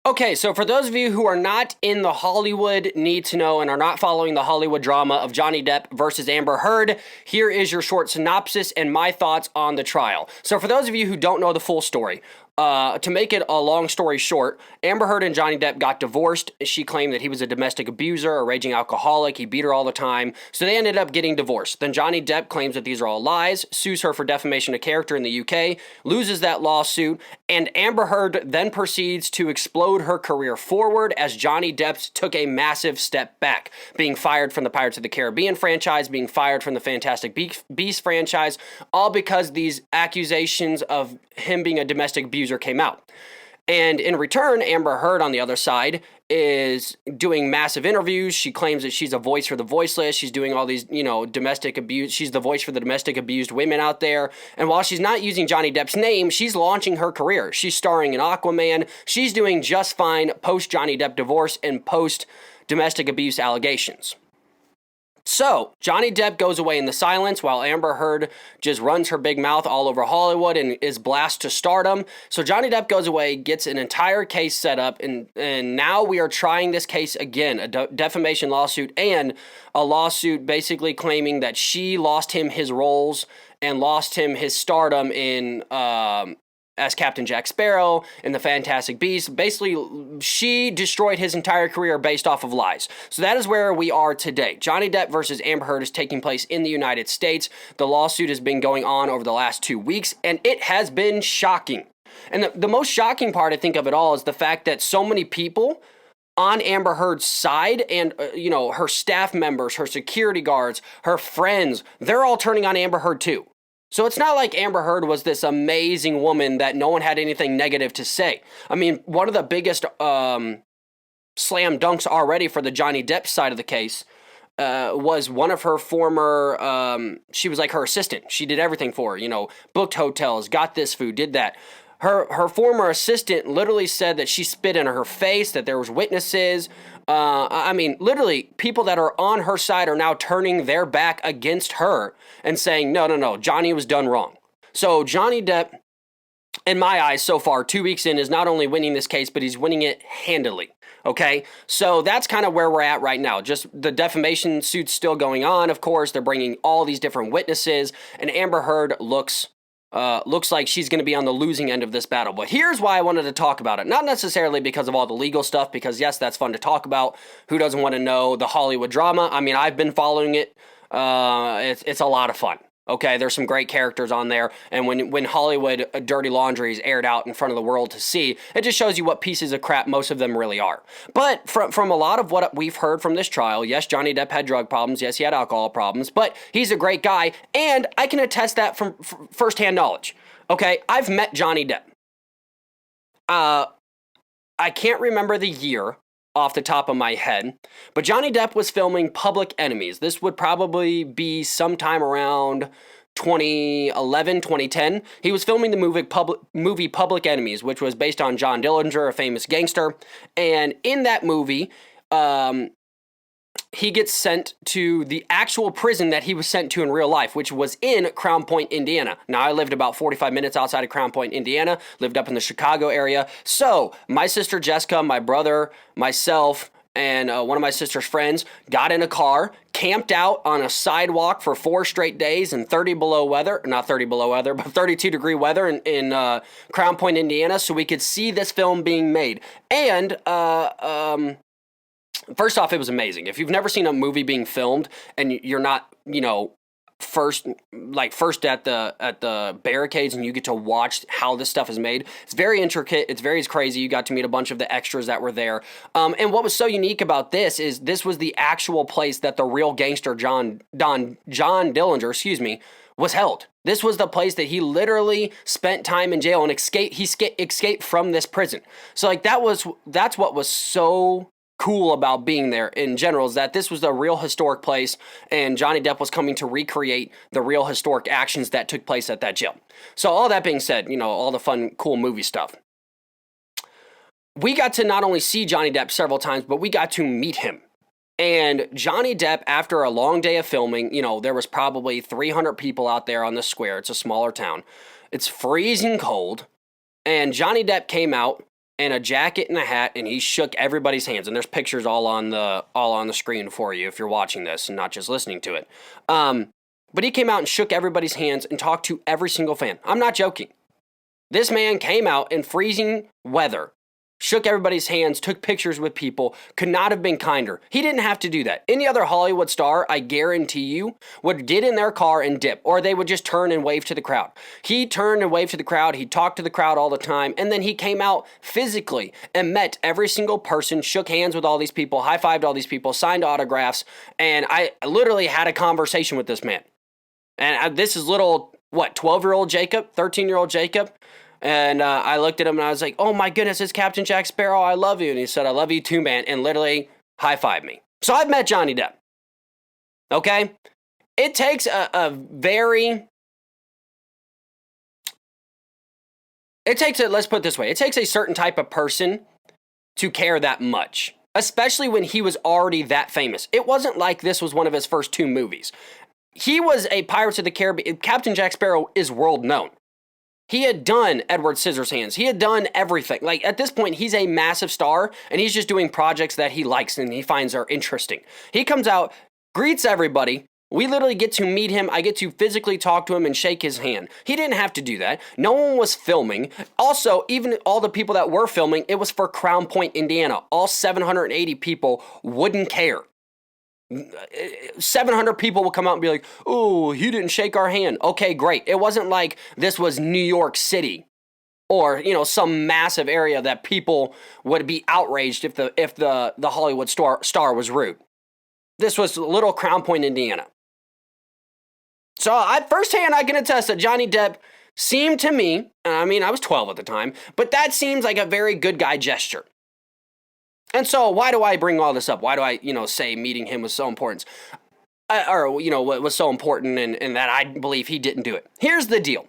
Okay, so for those of you who are not in the Hollywood need to know and are not following the Hollywood drama of Johnny Depp versus Amber Heard, here is your short synopsis and my thoughts on the trial. So for those of you who don't know the full story, to make it a long story short, Amber Heard and Johnny Depp got divorced. She claimed that he was a domestic abuser, a raging alcoholic, he beat her all the time, so they ended up getting divorced. Then Johnny Depp claims that these are all lies, sues her for defamation of character in the UK, loses that lawsuit, and Amber Heard then proceeds to explode her career forward as Johnny Depp took a massive step back, being fired from the Pirates of the Caribbean franchise, being fired from the Fantastic Beasts franchise, all because these accusations of him being a domestic abuser came out. And in return, Amber Heard on the other side is doing massive interviews. She claims that she's a voice for the voiceless. She's doing all these, domestic abuse. She's the voice for the domestic abused women out there. And while she's not using Johnny Depp's name, she's launching her career. She's starring in Aquaman. She's doing just fine post Johnny Depp divorce and post domestic abuse allegations. So, Johnny Depp goes away in the silence while Amber Heard just runs her big mouth all over Hollywood and is blasted to stardom. So Johnny Depp goes away, gets an entire case set up, and now we are trying this case again, a defamation lawsuit and a lawsuit basically claiming that she lost him his roles and lost him his stardom in as Captain Jack Sparrow in the Fantastic Beasts. Basically, she destroyed his entire career based off of lies. So that is where we are today. Johnny Depp versus Amber Heard is taking place in the United States. The lawsuit has been going on over the last 2 weeks, and it has been shocking. And the most shocking part, I think, of it all is the fact that so many people on Amber Heard's side and, her staff members, her security guards, her friends, they're all turning on Amber Heard too. So it's not like Amber Heard was this amazing woman that no one had anything negative to say. I mean, one of the biggest slam dunks already for the Johnny Depp side of the case was one of her former, she was like her assistant. She did everything for her, booked hotels, got this food, did that. Her former assistant literally said that she spit in her face, that there was witnesses. Literally, people that are on her side are now turning their back against her and saying, no, Johnny was done wrong. So Johnny Depp, in my eyes so far, 2 weeks in, is not only winning this case, but he's winning it handily. Okay, so that's kind of where we're at right now. Just the defamation suit's still going on, of course. They're bringing all these different witnesses, and Amber Heard looks like she's going to be on the losing end of this battle. But here's why I wanted to talk about it. Not necessarily because of all the legal stuff, because yes, that's fun to talk about. Who doesn't want to know the Hollywood drama? I mean, I've been following it. It's a lot of fun. Okay, there's some great characters on there, and when Hollywood dirty laundry is aired out in front of the world to see, it just shows you what pieces of crap most of them really are. But from a lot of what we've heard from this trial, yes, Johnny Depp had drug problems, yes, he had alcohol problems, but he's a great guy, and I can attest that from firsthand knowledge. Okay, I've met Johnny Depp. I can't remember the year off the top of my head, but Johnny Depp was filming Public Enemies. This would probably be sometime around 2011, 2010. He was filming the movie Public Enemies, which was based on John Dillinger, a famous gangster. And in that movie, he gets sent to the actual prison that he was sent to in real life, which was in Crown Point, Indiana. Now, I lived about 45 minutes outside of Crown Point, Indiana, lived up in the Chicago area. So, my sister Jessica, my brother, myself, and one of my sister's friends got in a car, camped out on a sidewalk for 4 straight days in 30 below weather, not 30 below weather, but 32 degree weather in Crown Point, Indiana, so we could see this film being made. And, first off, it was amazing. If you've never seen a movie being filmed and you're not, first at the barricades and you get to watch how this stuff is made, it's very intricate. It's very crazy. You got to meet a bunch of the extras that were there. And what was so unique about this is this was the actual place that the real gangster John Dillinger, was held. This was the place that he literally spent time in jail and escaped from this prison. So that's what was so cool about being there in general, is that this was a real historic place and Johnny Depp was coming to recreate the real historic actions that took place at that jail. So all that being said, all the fun, cool movie stuff. We got to not only see Johnny Depp several times, but we got to meet him. And Johnny Depp, after a long day of filming, there was probably 300 people out there on the square. It's a smaller town. It's freezing cold. And Johnny Depp came out and a jacket and a hat, and he shook everybody's hands. And there's pictures all on the screen for you if you're watching this and not just listening to it. But he came out and shook everybody's hands and talked to every single fan. I'm not joking. This man came out in freezing weather, shook everybody's hands, took pictures with people, could not have been kinder. He didn't have to do that. Any other Hollywood star, I guarantee you, would get in their car and dip, or they would just turn and wave to the crowd. He turned and waved to the crowd. He talked to the crowd all the time, and then he came out physically and met every single person, shook hands with all these people, high-fived all these people, signed autographs, and I literally had a conversation with this man. And this is little, 12-year-old Jacob, 13-year-old Jacob. And I looked at him and I was like, oh my goodness, it's Captain Jack Sparrow. I love you. And he said, I love you too, man. And literally high-fived me. So I've met Johnny Depp. Okay? It takes let's put it this way. It takes a certain type of person to care that much. Especially when he was already that famous. It wasn't like this was one of his first 2 movies. He was a Pirates of the Caribbean. Captain Jack Sparrow is world known. He had done Edward Scissorhands. He had done everything. Like, at this point, he's a massive star, and he's just doing projects that he likes and he finds are interesting. He comes out, greets everybody. We literally get to meet him. I get to physically talk to him and shake his hand. He didn't have to do that. No one was filming. Also, even all the people that were filming, it was for Crown Point, Indiana. All 780 people wouldn't care. 700 people will come out and be like, oh, he didn't shake our hand. Okay, great. It wasn't like this was New York City or, some massive area that people would be outraged if the Hollywood star was rude. This was little Crown Point, Indiana. So firsthand, I can attest that Johnny Depp seemed to me, I was 12 at the time, but that seems like a very good guy gesture. And so why do I bring all this up? Why do I, say meeting him was so important? What was so important and that I believe he didn't do it. Here's the deal.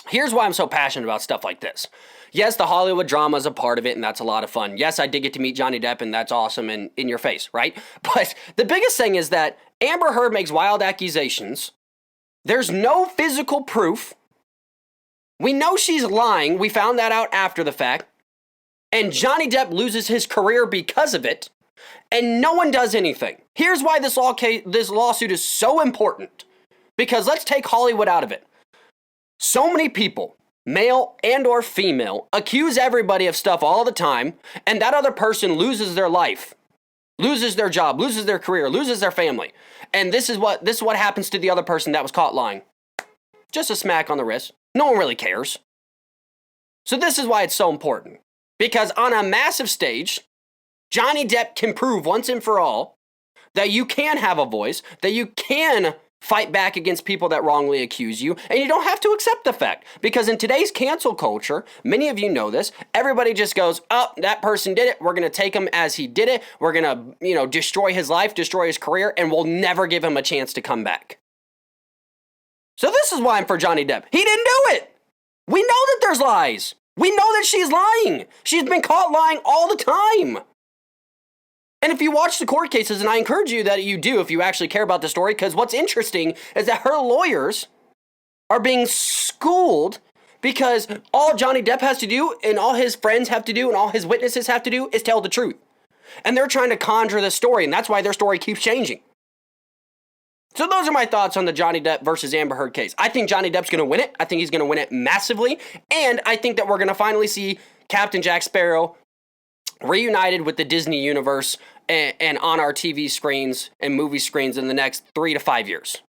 Here's why I'm so passionate about stuff like this. Yes, the Hollywood drama is a part of it, and that's a lot of fun. Yes, I did get to meet Johnny Depp, and that's awesome and in your face, right? But the biggest thing is that Amber Heard makes wild accusations. There's no physical proof. We know she's lying. We found that out after the fact. And Johnny Depp loses his career because of it, and no one does anything. Here's why this lawsuit is so important. Because let's take Hollywood out of it. So many people, male and or female, accuse everybody of stuff all the time, and that other person loses their life, loses their job, loses their career, loses their family. And this is what happens to the other person that was caught lying. Just a smack on the wrist. No one really cares. So this is why it's so important. Because on a massive stage, Johnny Depp can prove once and for all that you can have a voice, that you can fight back against people that wrongly accuse you, and you don't have to accept the fact. Because in today's cancel culture, many of you know this, everybody just goes, oh, that person did it, we're going to take him as he did it, we're going to, destroy his life, destroy his career, and we'll never give him a chance to come back. So this is why I'm for Johnny Depp. He didn't do it! We know that there's lies! We know that she's lying. She's been caught lying all the time. And if you watch the court cases, and I encourage you that you do if you actually care about the story, because what's interesting is that her lawyers are being schooled because all Johnny Depp has to do and all his friends have to do and all his witnesses have to do is tell the truth. And they're trying to conjure the story, and that's why their story keeps changing. So those are my thoughts on the Johnny Depp versus Amber Heard case. I think Johnny Depp's going to win it. I think he's going to win it massively. And I think that we're going to finally see Captain Jack Sparrow reunited with the Disney universe and on our TV screens and movie screens in the next 3 to 5 years.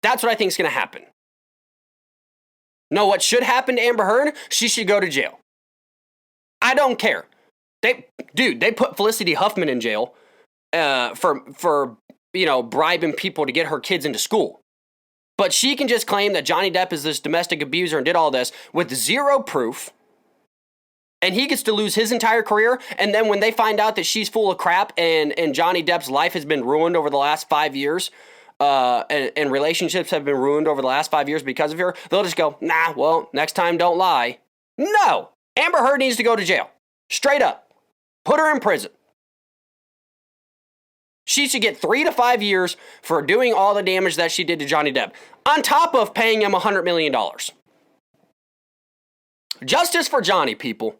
That's what I think is going to happen. No, what should happen to Amber Heard? She should go to jail. I don't care. They put Felicity Huffman in jail. For bribing people to get her kids into school. But she can just claim that Johnny Depp is this domestic abuser and did all this with zero proof. And he gets to lose his entire career. And then when they find out that she's full of crap and Johnny Depp's life has been ruined over the last 5 years, and relationships have been ruined over the last 5 years because of her, they'll just go, nah, well, next time don't lie. No! Amber Heard needs to go to jail. Straight up. Put her in prison. She should get 3 to 5 years for doing all the damage that she did to Johnny Depp, on top of paying him $100 million. Justice for Johnny, people.